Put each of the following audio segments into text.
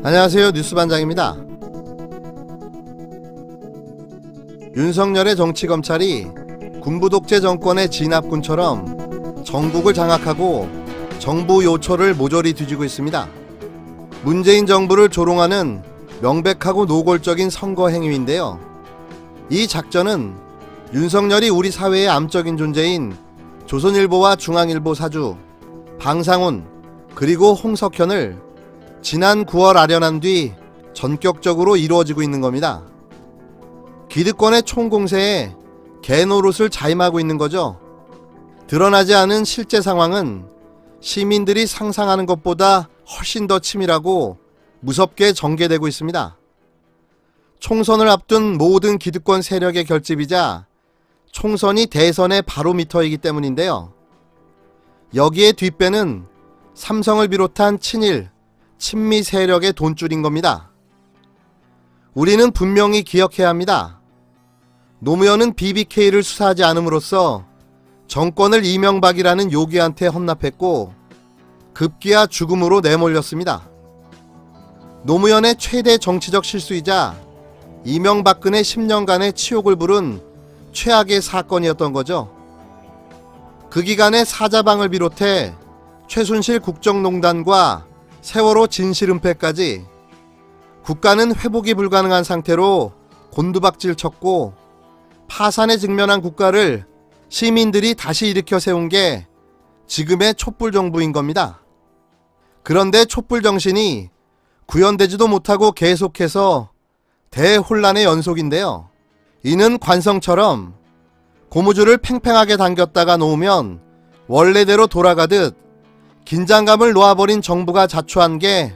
안녕하세요, 뉴스반장입니다. 윤석열의 정치검찰이 군부독재 정권의 진압군처럼 전국을 장악하고 정부 요초를 모조리 뒤지고 있습니다. 문재인 정부를 조롱하는 명백하고 노골적인 선거 행위인데요. 이 작전은 윤석열이 우리 사회의 암적인 존재인 조선일보와 중앙일보 사주, 방상훈, 그리고 홍석현을 지난 9월 아련한 뒤 전격적으로 이루어지고 있는 겁니다. 기득권의 총공세에 개노릇을 자임하고 있는 거죠. 드러나지 않은 실제 상황은 시민들이 상상하는 것보다 훨씬 더 치밀하고 무섭게 전개되고 있습니다. 총선을 앞둔 모든 기득권 세력의 결집이자 총선이 대선의 바로미터이기 때문인데요. 여기에 뒷배는 삼성을 비롯한 친일, 친미 세력의 돈줄인 겁니다. 우리는 분명히 기억해야 합니다. 노무현은 BBK를 수사하지 않음으로써 정권을 이명박이라는 요기한테 헌납했고 급기야 죽음으로 내몰렸습니다. 노무현의 최대 정치적 실수이자 이명박근혜 10년간의 치욕을 부른 최악의 사건이었던 거죠. 그 기간에 사자방을 비롯해 최순실 국정농단과 세월호 진실은폐까지 국가는 회복이 불가능한 상태로 곤두박질 쳤고 파산에 직면한 국가를 시민들이 다시 일으켜 세운 게 지금의 촛불정부인 겁니다. 그런데 촛불정신이 구현되지도 못하고 계속해서 대혼란의 연속인데요. 이는 관성처럼 고무줄을 팽팽하게 당겼다가 놓으면 원래대로 돌아가듯 긴장감을 놓아버린 정부가 자초한 게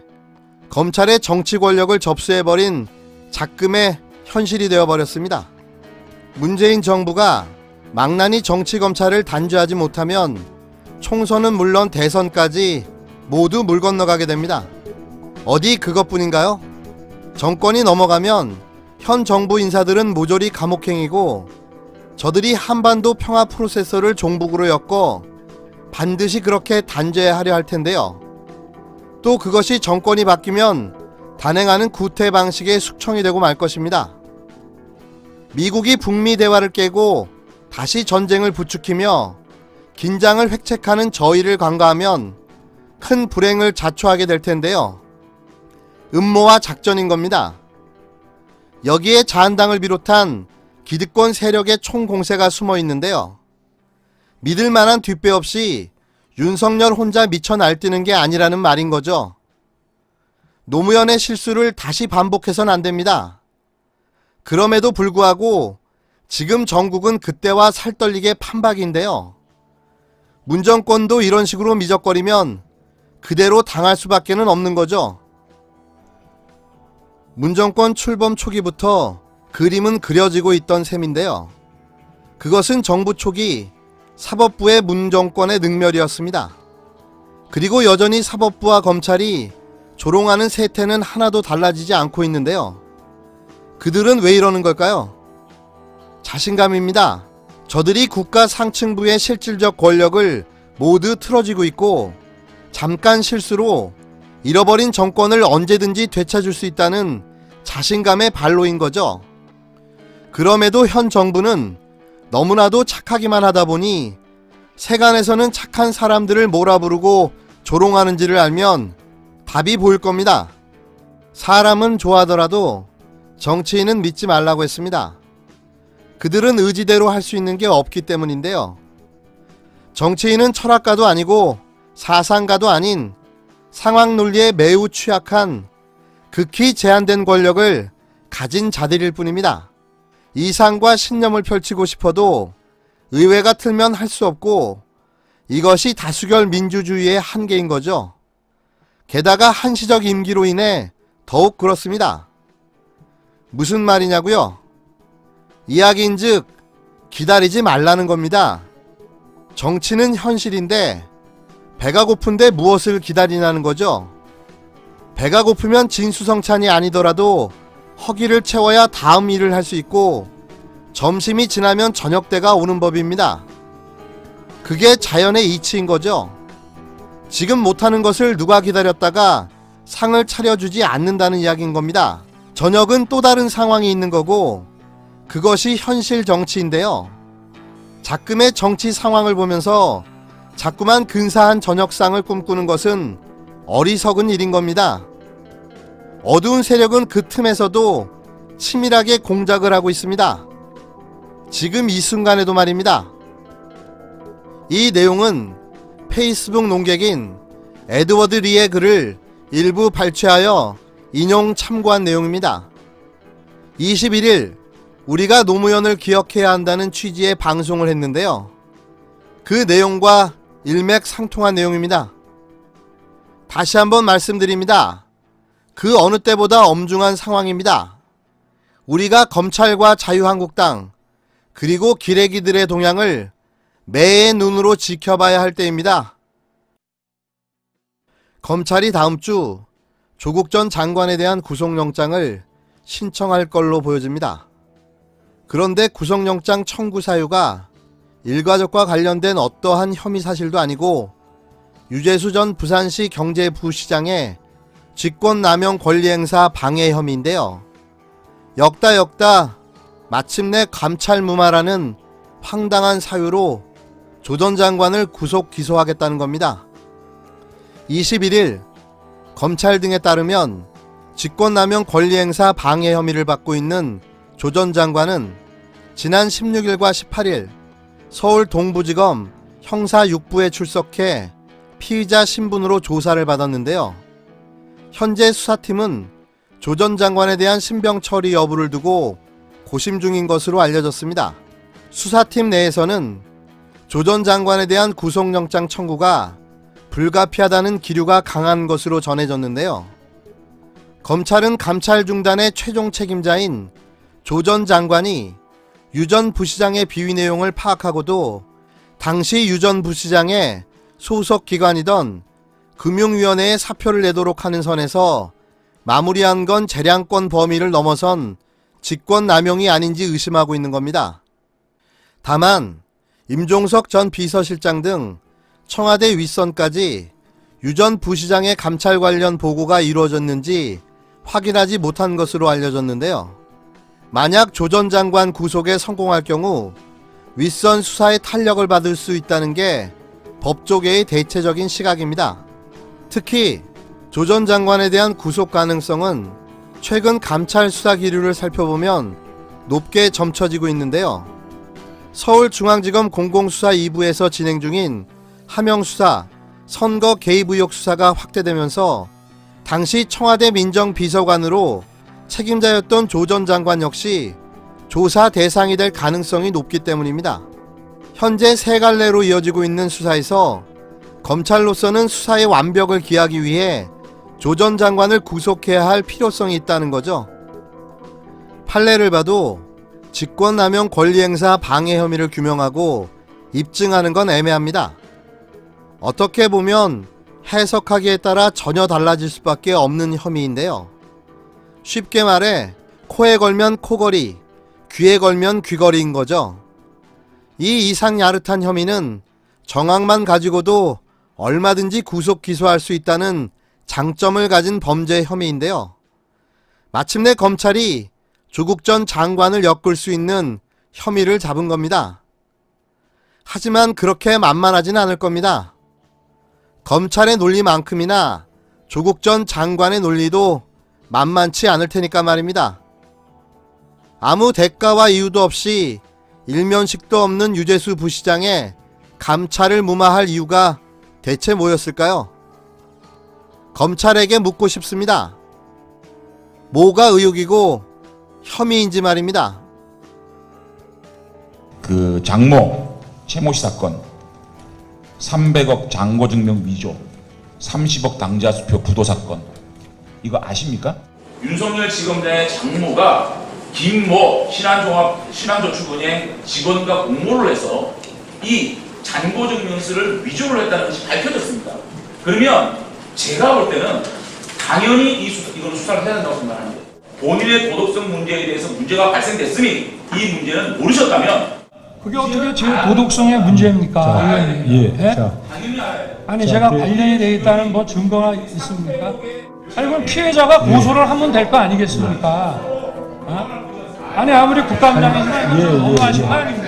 검찰의 정치 권력을 접수해버린 작금의 현실이 되어버렸습니다. 문재인 정부가 망나니 정치검찰을 단죄하지 못하면 총선은 물론 대선까지 모두 물 건너가게 됩니다. 어디 그것뿐인가요? 정권이 넘어가면 현 정부 인사들은 모조리 감옥행이고 저들이 한반도 평화 프로세서를 종북으로 엮어 반드시 그렇게 단죄하려 할 텐데요. 또 그것이 정권이 바뀌면 단행하는 구태 방식의 숙청이 되고 말 것입니다. 미국이 북미 대화를 깨고 다시 전쟁을 부추기며 긴장을 획책하는 저희를 간과하면 큰 불행을 자초하게 될 텐데요. 음모와 작전인 겁니다. 여기에 자한당을 비롯한 기득권 세력의 총공세가 숨어 있는데요. 믿을 만한 뒷배 없이 윤석열 혼자 미쳐 날뛰는 게 아니라는 말인 거죠. 노무현의 실수를 다시 반복해서는 안 됩니다. 그럼에도 불구하고 지금 전국은 그때와 살떨리게 판박인데요. 문정권도 이런 식으로 미적거리면 그대로 당할 수밖에는 없는 거죠. 문정권 출범 초기부터 그림은 그려지고 있던 셈인데요. 그것은 정부 초기 사법부의 문정권의 능멸이었습니다. 그리고 여전히 사법부와 검찰이 조롱하는 세태는 하나도 달라지지 않고 있는데요. 그들은 왜 이러는 걸까요? 자신감입니다. 저들이 국가 상층부의 실질적 권력을 모두 틀어쥐고 있고 잠깐 실수로 잃어버린 정권을 언제든지 되찾을 수 있다는 자신감의 발로인 거죠. 그럼에도 현 정부는 너무나도 착하기만 하다 보니 세간에서는 착한 사람들을 몰아부르고 조롱하는지를 알면 답이 보일 겁니다. 사람은 좋아하더라도 정치인은 믿지 말라고 했습니다. 그들은 의지대로 할 수 있는 게 없기 때문인데요. 정치인은 철학가도 아니고 사상가도 아닌 상황 논리에 매우 취약한 극히 제한된 권력을 가진 자들일 뿐입니다. 이상과 신념을 펼치고 싶어도 의회가 틀면 할 수 없고 이것이 다수결 민주주의의 한계인 거죠. 게다가 한시적 임기로 인해 더욱 그렇습니다. 무슨 말이냐고요? 이야기인즉 기다리지 말라는 겁니다. 정치는 현실인데 배가 고픈데 무엇을 기다리냐는 거죠. 배가 고프면 진수성찬이 아니더라도 허기를 채워야 다음 일을 할 수 있고 점심이 지나면 저녁때가 오는 법입니다. 그게 자연의 이치인 거죠. 지금 못하는 것을 누가 기다렸다가 상을 차려주지 않는다는 이야기인 겁니다. 저녁은 또 다른 상황이 있는 거고 그것이 현실 정치인데요. 작금의 정치 상황을 보면서 자꾸만 근사한 저녁상을 꿈꾸는 것은 어리석은 일인 겁니다. 어두운 세력은 그 틈에서도 치밀하게 공작을 하고 있습니다. 지금 이 순간에도 말입니다. 이 내용은 페이스북 농객인 에드워드 리의 글을 일부 발췌하여 인용 참고한 내용입니다. 21일 우리가 노무현을 기억해야 한다는 취지의 방송을 했는데요. 그 내용과 일맥상통한 내용입니다. 다시 한번 말씀드립니다. 그 어느 때보다 엄중한 상황입니다. 우리가 검찰과 자유한국당 그리고 기레기들의 동향을 매의 눈으로 지켜봐야 할 때입니다. 검찰이 다음 주 조국 전 장관에 대한 구속영장을 신청할 걸로 보여집니다. 그런데 구속영장 청구 사유가 일가족과 관련된 어떠한 혐의 사실도 아니고 유재수 전 부산시 경제부시장의 직권남용 권리행사 방해 혐의인데요. 역다 마침내 감찰 무마라는 황당한 사유로 조 전 장관을 구속 기소하겠다는 겁니다. 21일 검찰 등에 따르면 직권남용 권리행사 방해 혐의를 받고 있는 조 전 장관은 지난 16일과 18일 서울 동부지검 형사 6부에 출석해 피의자 신분으로 조사를 받았는데요. 현재 수사팀은 조 전 장관에 대한 신병 처리 여부를 두고 고심 중인 것으로 알려졌습니다. 수사팀 내에서는 조 전 장관에 대한 구속영장 청구가 불가피하다는 기류가 강한 것으로 전해졌는데요. 검찰은 감찰 중단의 최종 책임자인 조 전 장관이 유 전 부시장의 비위 내용을 파악하고도 당시 유 전 부시장의 소속 기관이던 금융위원회에 사표를 내도록 하는 선에서 마무리한 건 재량권 범위를 넘어선 직권남용이 아닌지 의심하고 있는 겁니다. 다만 임종석 전 비서실장 등 청와대 윗선까지 유 전 부시장의 감찰 관련 보고가 이루어졌는지 확인하지 못한 것으로 알려졌는데요. 만약 조 전 장관 구속에 성공할 경우 윗선 수사에 탄력을 받을 수 있다는 게 법조계의 대체적인 시각입니다. 특히 조 전 장관에 대한 구속 가능성은 최근 감찰 수사 기류를 살펴보면 높게 점쳐지고 있는데요. 서울중앙지검 공공수사 2부에서 진행 중인 하명수사, 선거 개입 의혹 수사가 확대되면서 당시 청와대 민정비서관으로 책임자였던 조 전 장관 역시 조사 대상이 될 가능성이 높기 때문입니다. 현재 세 갈래로 이어지고 있는 수사에서 검찰로서는 수사의 완벽을 기하기 위해 조 전 장관을 구속해야 할 필요성이 있다는 거죠. 판례를 봐도 직권남용 권리행사 방해 혐의를 규명하고 입증하는 건 애매합니다. 어떻게 보면 해석하기에 따라 전혀 달라질 수밖에 없는 혐의인데요. 쉽게 말해 코에 걸면 코걸이, 귀에 걸면 귀걸이인 거죠. 이 이상 야릇한 혐의는 정황만 가지고도 얼마든지 구속 기소할 수 있다는 장점을 가진 범죄 혐의인데요. 마침내 검찰이 조국 전 장관을 엮을 수 있는 혐의를 잡은 겁니다. 하지만 그렇게 만만하진 않을 겁니다. 검찰의 논리만큼이나 조국 전 장관의 논리도 만만치 않을 테니까 말입니다. 아무 대가와 이유도 없이 일면식도 없는 유재수 부시장의 감찰을 무마할 이유가 대체 뭐였을까요? 검찰에게 묻고 싶습니다. 뭐가 의혹이고 혐의인지 말입니다. 그 장모 최모씨 사건 300억 잔고증명 위조 30억 당자수표 부도 사건 이거 아십니까? 윤석열 지검장의 장모가 김모 신한저축은행 직원과 공모를 해서 이 잔고증명서를 위조를 했다는 것이 밝혀졌습니다. 그러면 제가 볼 때는 당연히 이거는 수사를 해야 된다고 생각합니다. 본인의 도덕성 문제에 대해서 문제가 발생됐으니 이 문제는 모르셨다면 그게 어떻게 제 도덕성의 문제입니까? 의원님? 예. 예? 자, 아니 제가 관련이 되어 있다는 뭐 증거가 있습니까? 아니 그럼 피해자가 고소를 하면 될 거 아니겠습니까? 어? 아니 아무리 국감장이지만 이거 너무하신 거 아닙니까?